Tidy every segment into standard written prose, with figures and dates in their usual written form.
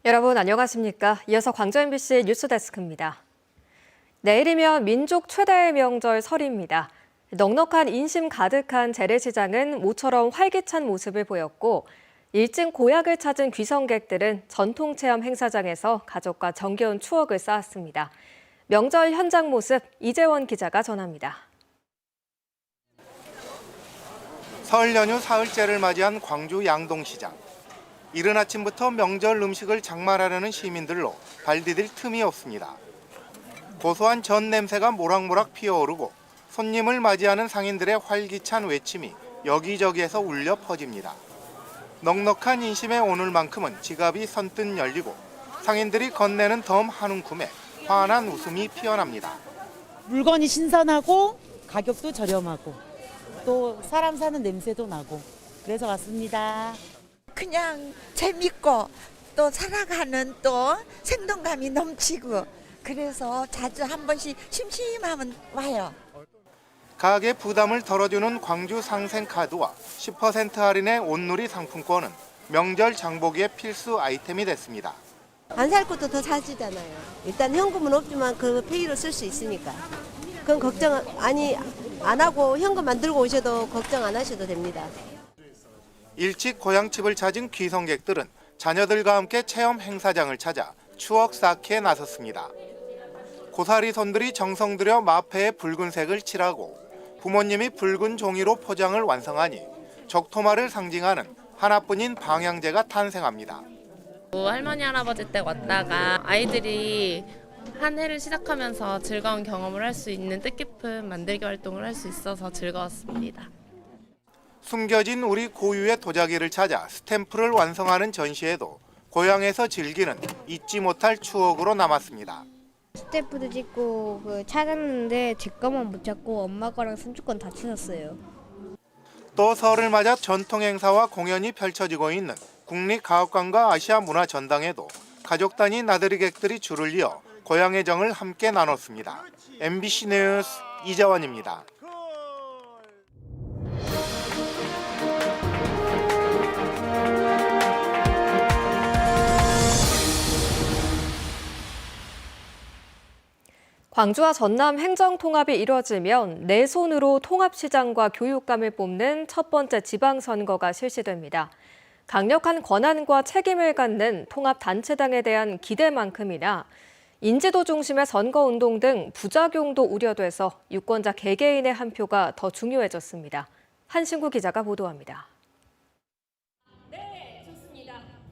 여러분 안녕하십니까? 이어서 광주 MBC 뉴스데스크입니다. 내일이면 민족 최대의 명절 설입니다. 넉넉한 인심 가득한 재래시장은 모처럼 활기찬 모습을 보였고 일찍 고향을 찾은 귀성객들은 전통체험 행사장에서 가족과 정겨운 추억을 쌓았습니다. 명절 현장 모습 이재원 기자가 전합니다. 설 연휴 사흘째를 맞이한 광주 양동시장. 이른 아침부터 명절 음식을 장만하려는 시민들로 발 디딜 틈이 없습니다. 고소한 전 냄새가 모락모락 피어오르고 손님을 맞이하는 상인들의 활기찬 외침이 여기저기에서 울려 퍼집니다. 넉넉한 인심의 오늘만큼은 지갑이 선뜻 열리고 상인들이 건네는 덤 한 움큼에 환한 웃음이 피어납니다. 물건이 신선하고 가격도 저렴하고 또 사람 사는 냄새도 나고 그래서 왔습니다. 그냥 재밌고 또 살아가는 또 생동감이 넘치고 그래서 자주 한 번씩 심심하면 와요. 가게 부담을 덜어주는 광주 상생카드와 10% 할인의 온누리 상품권은 명절 장보기의 필수 아이템이 됐습니다. 안 살 것도 더 사지잖아요. 일단 현금은 없지만 그 페이로 쓸 수 있으니까. 그건 걱정 안 하고 현금만 들고 오셔도 걱정 안 하셔도 됩니다. 일찍 고향집을 찾은 귀성객들은 자녀들과 함께 체험 행사장을 찾아 추억 쌓기에 나섰습니다. 고사리 손들이 정성 들여 마패에 붉은색을 칠하고 부모님이 붉은 종이로 포장을 완성하니 적토마를 상징하는 하나뿐인 방향제가 탄생합니다. 할머니 할아버지 댁 왔다가 아이들이 한 해를 시작하면서 즐거운 경험을 할 수 있는 뜻깊은 만들기 활동을 할 수 있어서 즐거웠습니다. 숨겨진 우리 고유의 도자기를 찾아 스탬프를 완성하는 전시회도 고향에서 즐기는 잊지 못할 추억으로 남았습니다. 스탬프도 찍고 찾았는데 제 거만 못 찾고 엄마 거랑 삼촌 건 다 찾았어요. 또 설을 맞아 전통 행사와 공연이 펼쳐지고 있는 국립가옥관과 아시아문화전당에도 가족 단위 나들이객들이 줄을 이어 고향의 정을 함께 나눴습니다. MBC 뉴스 이재원입니다. 광주와 전남 행정통합이 이뤄지면 내 손으로 통합시장과 교육감을 뽑는 첫 번째 지방선거가 실시됩니다. 강력한 권한과 책임을 갖는 통합단체당에 대한 기대만큼이나 인지도 중심의 선거운동 등 부작용도 우려돼서 유권자 개개인의 한 표가 더 중요해졌습니다. 한신구 기자가 보도합니다.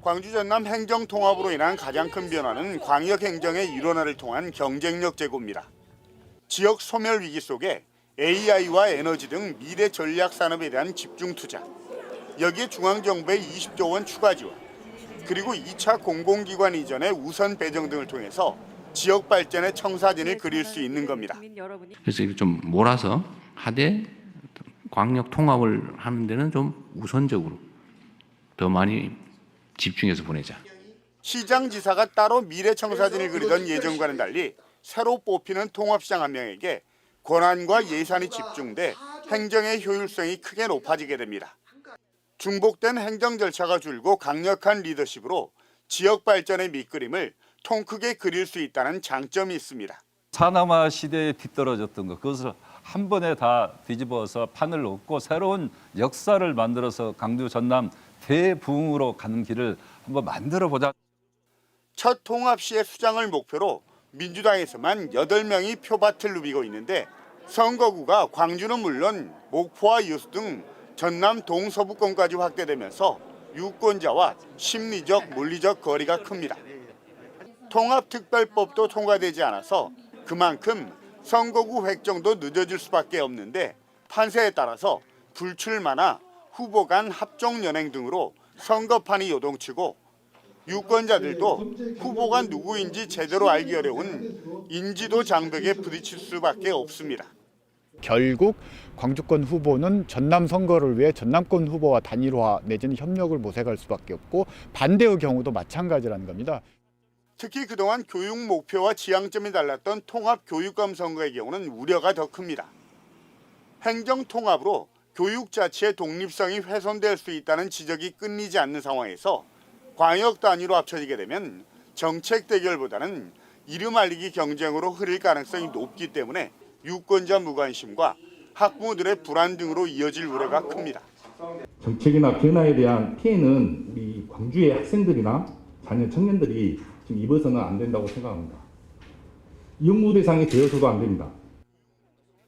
광주 전남 행정통합으로 인한 가장 큰 변화는 광역행정의 일원화를 통한 경쟁력 제고입니다. 지역 소멸 위기 속에 AI와 에너지 등 미래 전략 산업에 대한 집중 투자, 여기에 중앙정부의 20조 원 추가 지원, 그리고 2차 공공기관 이전의 우선 배정 등을 통해서 지역 발전의 청사진을 그릴 수 있는 겁니다. 그래서 이거 좀 몰아서 하되 광역 통합을 하는 데는 좀 우선적으로 더 많이 집중해서 보내자. 시장지사가 따로 미래청사진을 그리던 예전과는 달리 새로 뽑히는 통합시장 한 명에게 권한과 예산이 집중돼 행정의 효율성이 크게 높아지게 됩니다. 중복된 행정 절차가 줄고 강력한 리더십으로 지역 발전의 밑그림을 통 크게 그릴 수 있다는 장점이 있습니다. 산업화 시대에 뒤떨어졌던 것, 그것을 한 번에 다 뒤집어서 판을 놓고 새로운 역사를 만들어서 광주 전남 대부흥으로 가는 길을 한번 만들어보자. 첫 통합시의 수장을 목표로 민주당에서만 8명이 표밭을 누비고 있는데 선거구가 광주는 물론 목포와 여수 등 전남 동서부권까지 확대되면서 유권자와 심리적, 물리적 거리가 큽니다. 통합특별법도 통과되지 않아서 그만큼 선거구 획정도 늦어질 수밖에 없는데 판세에 따라서 불출마나 후보 간 합종 연행 등으로 선거판이 요동치고 유권자들도 후보가 누구인지 제대로 알기 어려운 인지도 장벽에 부딪힐 수밖에 없습니다. 결국 광주권 후보는 전남 선거를 위해 전남권 후보와 단일화 내지는 협력을 모색할 수밖에 없고 반대의 경우도 마찬가지라는 겁니다. 특히 그동안 교육 목표와 지향점이 달랐던 통합교육감 선거의 경우는 우려가 더 큽니다. 행정통합으로 교육 자체의 독립성이 훼손될 수 있다는 지적이 끊이지 않는 상황에서 광역 단위로 합쳐지게 되면 정책 대결보다는 이름 알리기 경쟁으로 흐를 가능성이 높기 때문에 유권자 무관심과 학부모들의 불안 등으로 이어질 우려가 큽니다. 정책이나 변화에 대한 피해는 우리 광주의 학생들이나 자녀 청년들이 지금 입어서는 안 된다고 생각합니다. 연구 대상이 되어서도 안 됩니다.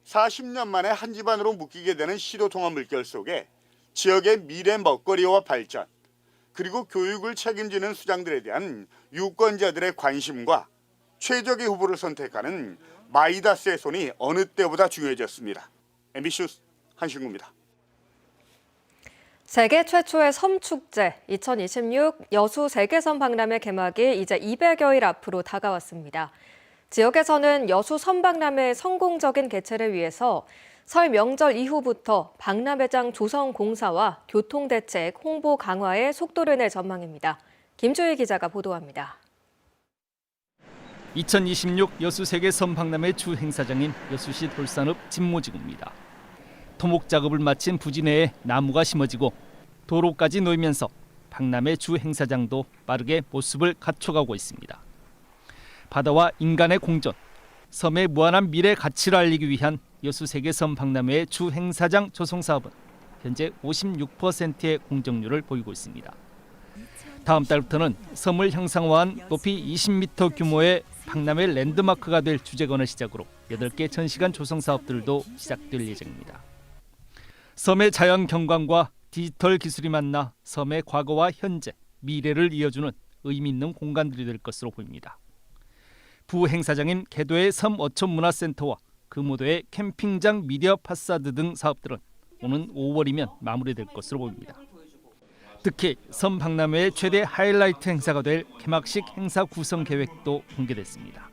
40년 만에 한 집안으로 묶이게 되는 시도통합 물결 속에 지역의 미래 먹거리와 발전, 그리고 교육을 책임지는 수장들에 대한 유권자들의 관심과 최적의 후보를 선택하는 마이다스의 손이 어느 때보다 중요해졌습니다. MBC 뉴스 한신구입니다. 세계 최초의 섬축제 2026 여수 세계섬 박람회 개막이 이제 200여일 앞으로 다가왔습니다. 지역에서는 여수 섬박람회의 성공적인 개최를 위해서 설 명절 이후부터 박람회장 조성 공사와 교통대책, 홍보 강화에 속도를 낼 전망입니다. 김주희 기자가 보도합니다. 2026 여수 세계섬 박람회 주 행사장인 여수시 돌산읍 진모지구입니다. 토목 작업을 마친 부지 내에 나무가 심어지고 도로까지 놓이면서 박람회 주 행사장도 빠르게 모습을 갖춰가고 있습니다. 바다와 인간의 공존, 섬의 무한한 미래 가치를 알리기 위한 여수 세계섬 박람회의 주 행사장 조성 사업은 현재 56%의 공정률을 보이고 있습니다. 다음 달부터는 섬을 형상화한 높이 20m 규모의 박람회 랜드마크가 될 주제건을 시작으로 8개 전시관 조성 사업들도 시작될 예정입니다. 섬의 자연 경관과 디지털 기술이 만나 섬의 과거와 현재, 미래를 이어주는 의미 있는 공간들이 될 것으로 보입니다. 부행사장인 개도의 섬 어촌문화센터와 금오도의 캠핑장 미디어 파사드 등 사업들은 오는 5월이면 마무리될 것으로 보입니다. 특히 섬 박람회의 최대 하이라이트 행사가 될 개막식 행사 구성 계획도 공개됐습니다.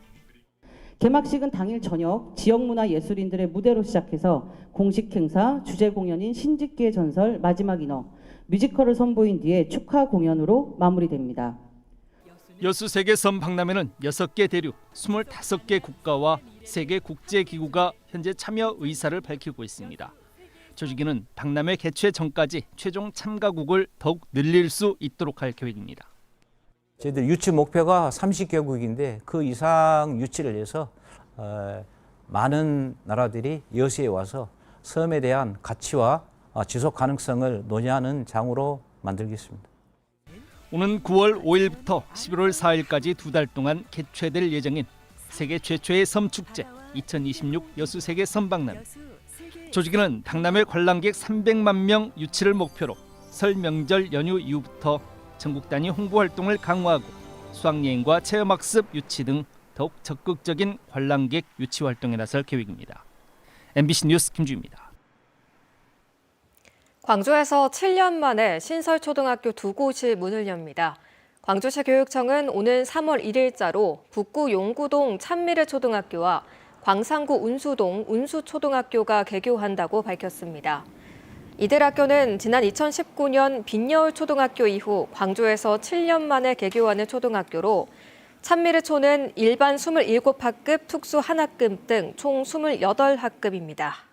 개막식은 당일 저녁 지역문화예술인들의 무대로 시작해서 공식 행사, 주제 공연인 신직기의 전설 마지막 인어, 뮤지컬을 선보인 뒤에 축하 공연으로 마무리됩니다. 여수 세계섬 박람회는 6개 대륙, 25개 국가와 3개 국제기구가 현재 참여 의사를 밝히고 있습니다. 조직위는 박람회 개최 전까지 최종 참가국을 더욱 늘릴 수 있도록 할 계획입니다. 저희들 유치 목표가 30개국인데 그 이상 유치를 해서 많은 나라들이 여수에 와서 섬에 대한 가치와 지속 가능성을 논의하는 장으로 만들겠습니다. 오는 9월 5일부터 11월 4일까지 2달 동안 개최될 예정인 세계 최초의 섬축제 2026 여수 세계 섬박람회. 조직위는 박람회 관람객 300만 명 유치를 목표로 설 명절 연휴 이후부터 전국 단위 홍보 활동을 강화하고 수학여행과 체험학습 유치 등 더욱 적극적인 관람객 유치 활동에 나설 계획입니다. MBC 뉴스 김주희입니다. 광주에서 7년 만에 신설초등학교 2곳이 문을 엽니다. 광주시 교육청은 오는 3월 1일자로 북구 용구동 찬미르초등학교와 광산구 운수동 운수초등학교가 개교한다고 밝혔습니다. 이들 학교는 지난 2019년 빈여울초등학교 이후 광주에서 7년 만에 개교하는 초등학교로 찬미르초는 일반 27학급, 특수 1학급 등 총 28학급입니다.